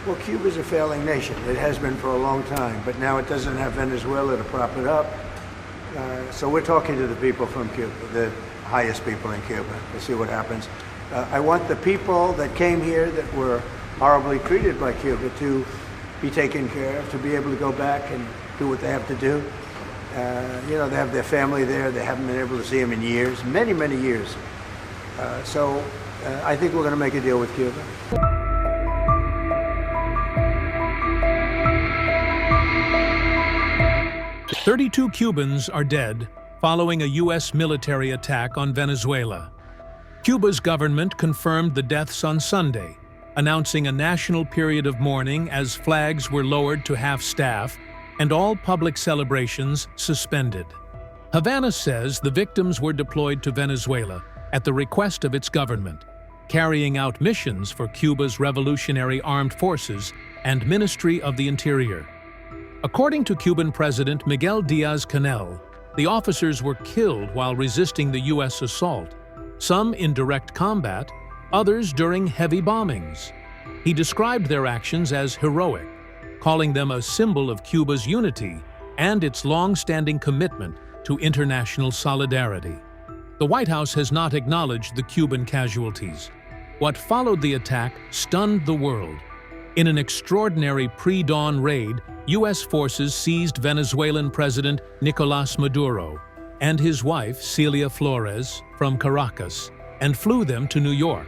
Well, Cuba's a failing nation. It has been for a long time, but now it doesn't have Venezuela to prop it up. So we're talking to the people from Cuba, the highest people in Cuba, to see what happens. I want the people that came here that were horribly treated by Cuba to be taken care of, to be able to go back and do what they have to do. You know, they have their family there. They haven't been able to see them in years, many, many years. So I think we're going to make a deal with Cuba. 32 Cubans are dead following a U.S. military attack on Venezuela. Cuba's government confirmed the deaths on Sunday, announcing a national period of mourning as flags were lowered to half-staff and all public celebrations suspended. Havana says the victims were deployed to Venezuela at the request of its government, carrying out missions for Cuba's Revolutionary Armed Forces and Ministry of the Interior. According to Cuban President Miguel Diaz-Canel, the officers were killed while resisting the U.S. assault, some in direct combat, others during heavy bombings. He described their actions as heroic, calling them a symbol of Cuba's unity and its long-standing commitment to international solidarity. The White House has not acknowledged the Cuban casualties. What followed the attack stunned the world. In an extraordinary pre-dawn raid, U.S. forces seized Venezuelan President Nicolas Maduro and his wife, Celia Flores, from Caracas, and flew them to New York,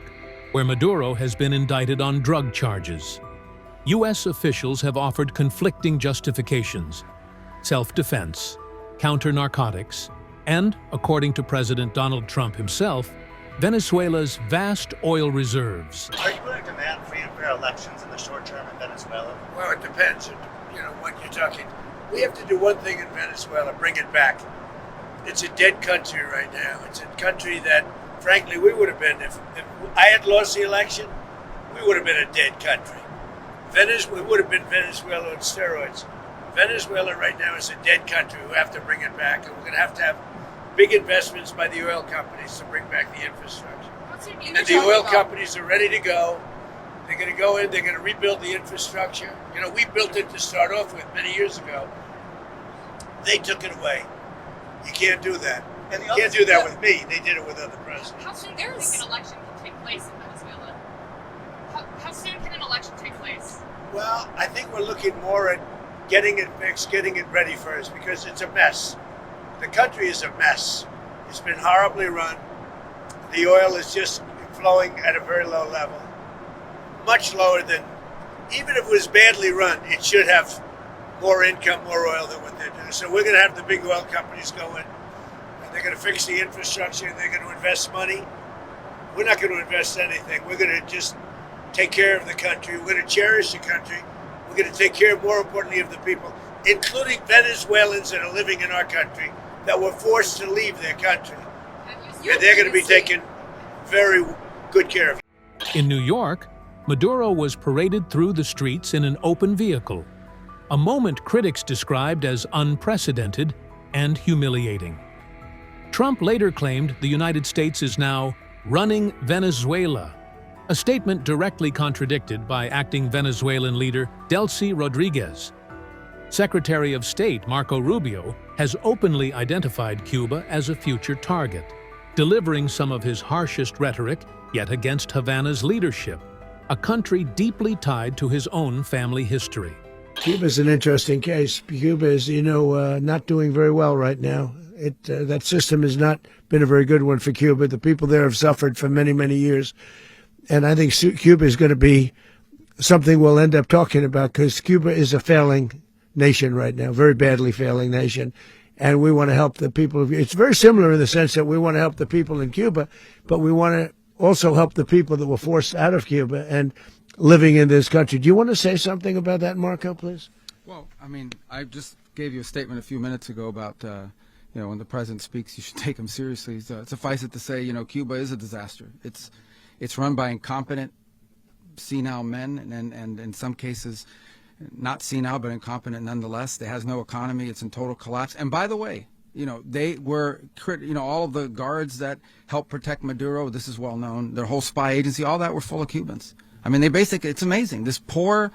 where Maduro has been indicted on drug charges. U.S. officials have offered conflicting justifications: self-defense, counter-narcotics, and, according to President Donald Trump himself, Venezuela's vast oil reserves. Are you going to demand free and fair elections in the short term in Venezuela? Well, it depends, you know, what you're talking. We have to do one thing in Venezuela, bring it back. It's a dead country right now. It's a country that, frankly, we would have been, if I had lost the election, we would have been a dead country. We would have been Venezuela on steroids. Venezuela right now is a dead country. We have to bring it back, and we're going to have big investments by the oil companies to bring back the infrastructure. And the oil companies are ready to go. They're going to go in, they're going to rebuild the infrastructure. You know, we built it to start off with many years ago. They took it away. You can't do that. And you can't do that with me. They did it with other presidents. How soon do you think an election can take place in Venezuela? How soon can an election take place? Well, I think we're looking more at getting it fixed, getting it ready first, because it's a mess. The country is a mess. It's been horribly run. The oil is just flowing at a very low level. Much lower than, even if it was badly run, it should have more income, more oil than what they're doing. So we're going to have the big oil companies go in, and they're going to fix the infrastructure, and they're going to invest money. We're not going to invest anything. We're going to just take care of the country. We're going to cherish the country. We're going to take care, more importantly, of the people, including Venezuelans that are living in our country that were forced to leave their country. And they're going to be taken very good care of. In New York, Maduro was paraded through the streets in an open vehicle, a moment critics described as unprecedented and humiliating. Trump later claimed the United States is now running Venezuela, a statement directly contradicted by acting Venezuelan leader Delcy Rodriguez. Secretary of State Marco Rubio has openly identified Cuba as a future target, delivering some of his harshest rhetoric yet against Havana's leadership, a country deeply tied to his own family history. Cuba's an interesting case. Cuba is, you know, not doing very well right now. That system has not been a very good one for Cuba. The people there have suffered for many, many years. And I think Cuba is going to be something we'll end up talking about, because Cuba is a failing nation right now, very badly failing nation. And we want to help the people. It's very similar in the sense that we want to help the people in Cuba, but we want to also help the people that were forced out of Cuba and living in this country. Do you want to say something about that, Marco, please? Well, I mean, I just gave you a statement a few minutes ago about, you know, when the president speaks, you should take him seriously. So suffice it to say, you know, Cuba is a disaster. It's run by incompetent, senile men, and in some cases, not senile, but incompetent nonetheless. It has no economy. It's in total collapse. And by the way, you know, they were, you know, all of the guards that helped protect Maduro, this is well known, their whole spy agency, all that were full of Cubans. I mean, they basically, it's amazing. This poor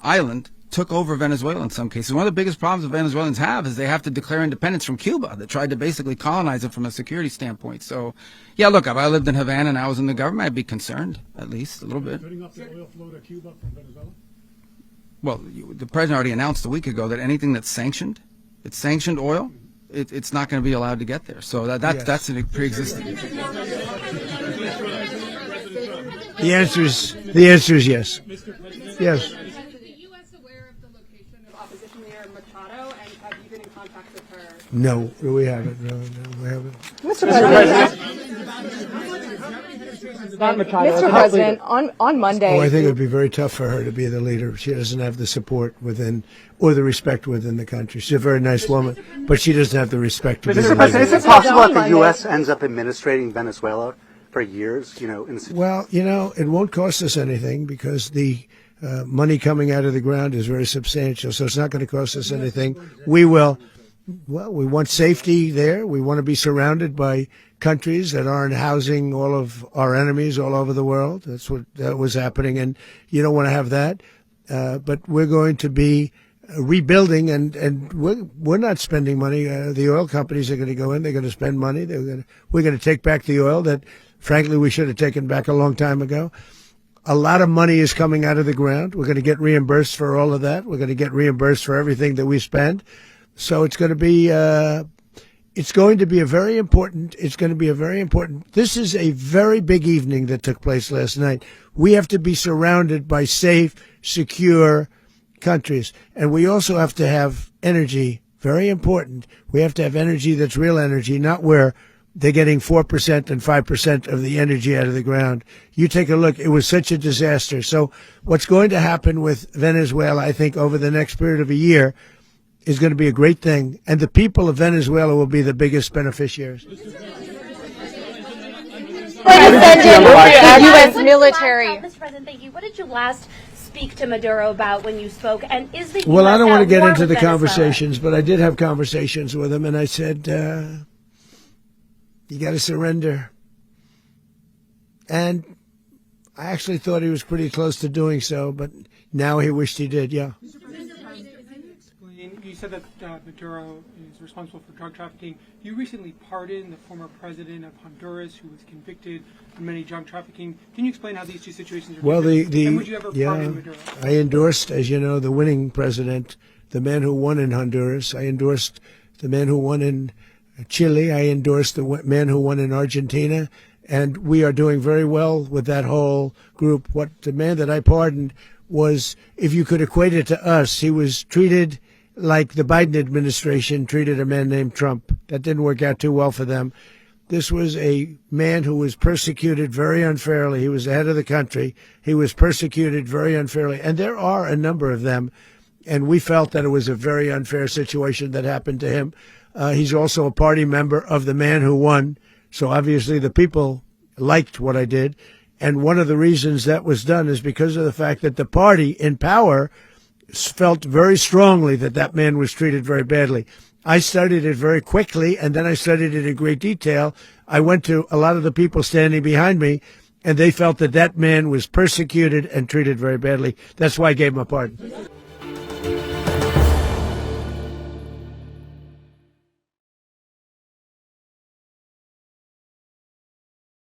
island took over Venezuela in some cases. One of the biggest problems the Venezuelans have is they have to declare independence from Cuba, that tried to basically colonize it from a security standpoint. So, yeah, look, if I lived in Havana and I was in the government, I'd be concerned, at least a little bit. Cutting off the oil flow to Cuba from Venezuela? Well, the president already announced a week ago that anything that's sanctioned, it's sanctioned oil, it's not going to be allowed to get there. So that's a pre-existing. The answer is yes. Yes. No, we haven't. No, we haven't. Mr. President, on Monday. Oh, I think it would be very tough for her to be the leader. She doesn't have the support within or the respect within the country. She's a very nice woman, but she doesn't have the respect. Mr. President, is it possible that the U.S. ends up administrating Venezuela for years? Well, it won't cost us anything because the money coming out of the ground is very substantial. So it's not going to cost us anything. We will. Well, we want safety there. We want to be surrounded by countries that aren't housing all of our enemies all over the world. That was happening, and you don't want to have that. But we're going to be rebuilding, and we're not spending money. The oil companies are going to go in. They're going to spend money. We're going to take back the oil that, frankly, we should have taken back a long time ago. A lot of money is coming out of the ground. We're going to get reimbursed for all of that. We're going to get reimbursed for everything that we spend. So it's going to be a very important. This is a very big evening that took place last night. We have to be surrounded by safe, secure countries, and we also have to have energy. Very important. We have to have energy that's real energy, not where they're getting 4% and 5% of the energy out of the ground. You take a look. It was such a disaster. So what's going to happen with Venezuela, I think, over the next period of a year, is going to be a great thing, and the people of Venezuela will be the biggest beneficiaries. U.S. military. Mr. President, thank you. What did you last speak to Maduro about when you spoke? And is the Well, I don't want to get into the Venezuela? conversations, but I did have conversations with him, and I said, you got to surrender. And I actually thought he was pretty close to doing so, but now he wished he did, yeah. You said that Maduro is responsible for drug trafficking. You recently pardoned the former president of Honduras, who was convicted of many drug trafficking. Can you explain how these two situations are different? And would you ever pardon Maduro? I endorsed, as you know, the winning president, the man who won in Honduras. I endorsed the man who won in Chile. I endorsed the man who won in Argentina. And we are doing very well with that whole group. What the man that I pardoned was, if you could equate it to us, he was treated like the Biden administration treated a man named Trump. That didn't work out too well for them. This was a man who was persecuted very unfairly. He was the head of the country. He was persecuted very unfairly. And there are a number of them. And we felt that it was a very unfair situation that happened to him. He's also a party member of the man who won. So obviously the people liked what I did. And one of the reasons that was done is because of the fact that the party in power felt very strongly that that man was treated very badly. I studied it very quickly, and then I studied it in great detail. I went to a lot of the people standing behind me, and they felt that that man was persecuted and treated very badly. That's why I gave him a pardon.